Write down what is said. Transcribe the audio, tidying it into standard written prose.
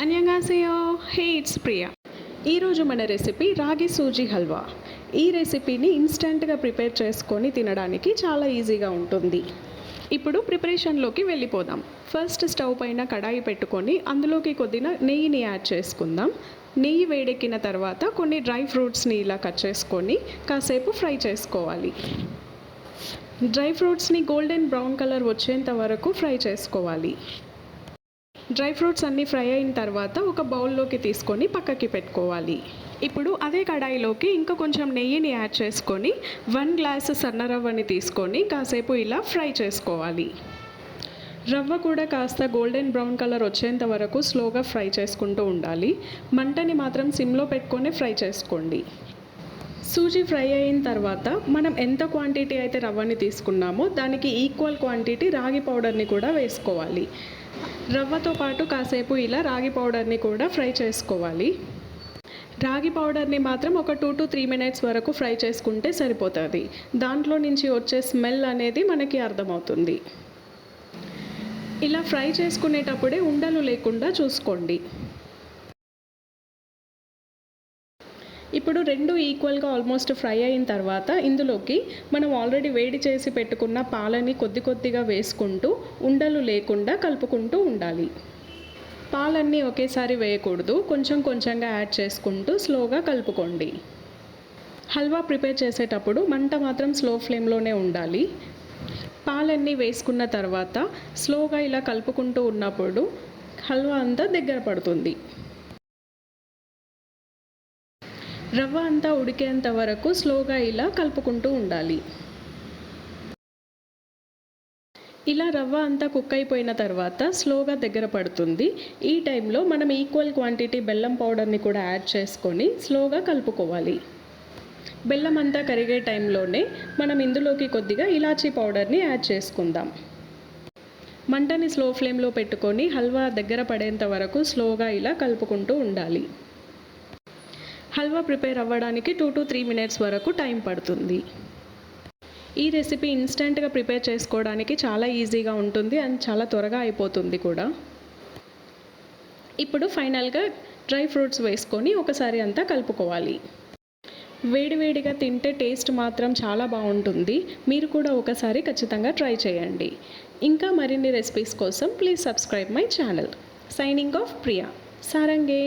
안녕하세요. Hey it's Priya. ఈరోజు మన recipe రాగి సూజీ హల్వా. ఈ రెసిపీని ఇన్స్టెంట్గా ప్రిపేర్ చేసుకొని తినడానికి చాలా ఈజీగా ఉంటుంది. ఇప్పుడు ప్రిపరేషన్లోకి వెళ్ళిపోదాం. ఫస్ట్ స్టవ్ పైన కడాయి పెట్టుకొని అందులోకి కొద్దిగా నెయ్యిని యాడ్ చేసుకుందాం. నెయ్యి వేడెక్కిన తర్వాత కొన్ని డ్రై ఫ్రూట్స్ని ఇలా కట్ చేసుకొని కాసేపు ఫ్రై చేసుకోవాలి. డ్రై ఫ్రూట్స్ని గోల్డెన్ బ్రౌన్ కలర్ వచ్చేంత వరకు ఫ్రై చేసుకోవాలి. డ్రై ఫ్రూట్స్ అన్నీ ఫ్రై అయిన తర్వాత ఒక బౌల్లోకి తీసుకొని పక్కకి పెట్టుకోవాలి. ఇప్పుడు అదే కడాయిలోకి ఇంకా కొంచెం నెయ్యిని యాడ్ చేసుకొని 1 గ్లాసు సన్న రవ్వని తీసుకొని కాసేపు ఇలా ఫ్రై చేసుకోవాలి. రవ్వ కూడా కాస్త గోల్డెన్ బ్రౌన్ కలర్ వచ్చేంత వరకు స్లోగా ఫ్రై చేసుకుంటూ ఉండాలి. మంటని మాత్రం సిమ్లో పెట్టుకొని ఫ్రై చేసుకోండి. సూజీ ఫ్రై అయిన తర్వాత మనం ఎంత క్వాంటిటీ అయితే రవ్వని తీసుకున్నామో దానికి ఈక్వల్ క్వాంటిటీ రాగి పౌడర్ని కూడా వేసుకోవాలి. రవ్వతో పాటు కాసేపు ఇలా రాగి పౌడర్ని కూడా ఫ్రై చేసుకోవాలి. రాగి పౌడర్ని మాత్రం ఒక 2 to 3 minutes వరకు ఫ్రై చేసుకుంటే సరిపోతుంది. దాంట్లో నుంచి వచ్చే స్మెల్ అనేది మనకి అర్థమవుతుంది. ఇలా ఫ్రై చేసుకునేటప్పుడే ఉండలు లేకుండా చూసుకోండి. ఇప్పుడు రెండు ఈక్వల్గా ఆల్మోస్ట్ ఫ్రై అయిన తర్వాత ఇందులోకి మనం ఆల్రెడీ వేడి చేసి పెట్టుకున్న పాలని కొద్ది కొద్దిగా వేసుకుంటూ ఉండలు లేకుండా కలుపుకుంటూ ఉండాలి. పాలన్నీ ఒకేసారి వేయకూడదు, కొంచెం కొంచెంగా యాడ్ చేసుకుంటూ స్లోగా కలుపుకోండి. హల్వా ప్రిపేర్ చేసేటప్పుడు మంట మాత్రం స్లో ఫ్లేమ్లోనే ఉండాలి. పాలన్నీ వేసుకున్న తర్వాత స్లోగా ఇలా కలుపుకుంటూ ఉన్నప్పుడు హల్వా అంతా దగ్గర పడుతుంది. రవ్వ అంతా ఉడికేంత వరకు స్లోగా ఇలా కలుపుకుంటూ ఉండాలి. ఇలా రవ్వ అంతా కుక్ అయిపోయిన తర్వాత స్లోగా దగ్గర పడుతుంది. ఈ టైంలో మనం ఈక్వల్ క్వాంటిటీ బెల్లం పౌడర్ని కూడా యాడ్ చేసుకొని స్లోగా కలుపుకోవాలి. బెల్లం అంతా కరిగే టైంలోనే మనం ఇందులోకి కొద్దిగా ఇలాచీ పౌడర్ని యాడ్ చేసుకుందాం. మంటని స్లో ఫ్లేమ్లో పెట్టుకొని హల్వా దగ్గర పడేంత వరకు స్లోగా ఇలా కలుపుకుంటూ ఉండాలి. హల్వా ప్రిపేర్ అవ్వడానికి 2 to 3 minutes వరకు టైం పడుతుంది. ఈ రెసిపీ ఇన్స్టెంట్గా ప్రిపేర్ చేసుకోవడానికి చాలా ఈజీగా ఉంటుంది అండ్ చాలా త్వరగా అయిపోతుంది కూడా. ఇప్పుడు ఫైనల్గా డ్రై ఫ్రూట్స్ వేసుకొని ఒకసారి అంతా కలుపుకోవాలి. వేడివేడిగా తింటే టేస్ట్ మాత్రం చాలా బాగుంటుంది. మీరు కూడా ఒకసారి ఖచ్చితంగా ట్రై చేయండి. ఇంకా మరిన్ని రెసిపీస్ కోసం please subscribe my channel. Signing off Priya. సారంగే.